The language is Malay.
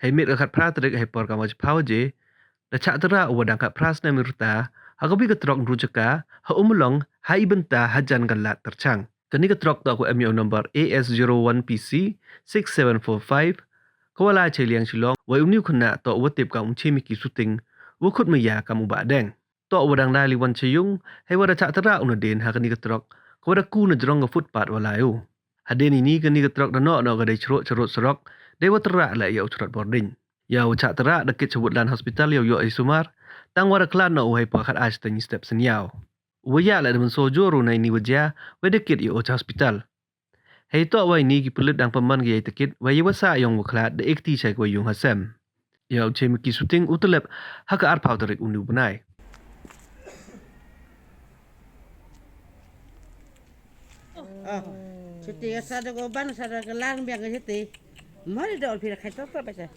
Hai mit kat pra terik hai por kamaj pau je. Da chak tyrrah wadang kat pra snem Wyrta. Hakabi ketrok nrujaka. Ha Ummulong hai benta hajan Khlaad tercang. Kani ketrok tu aku MU number AS01PC 6745. Kawala cheliang silong. Wai umniu kena to watip ka chemiki suting. Wukut maya kamu badeng. To wadang dali wan cheyung. Hai wada chak tyrrah unaden hakani ketrok. Kawada ku na jerong footpath walayu. Hadien ini kani ketrok danok no gadai cerut serok. Dewa tyrrah la ya ucurat boarding. Ya ucak tyrrah dekit sebut lan hospital yo isumar. Tang wada Khlaad no uhai pakat aj tanyi step senyau. Waya la demen sojo ru na ini wajah. Wedekit yo ucak hospital. Hei to wa ini ki pelut dang peman ki tekit. Waya wasa yong Khlaad de ekti cai kwa yung hasem. Ya ucai miki syuting utelep haka arpau terik undu benai. Cuti sada goban sada gelang biang cuti. Mari dah oleh pihak kita apa sih?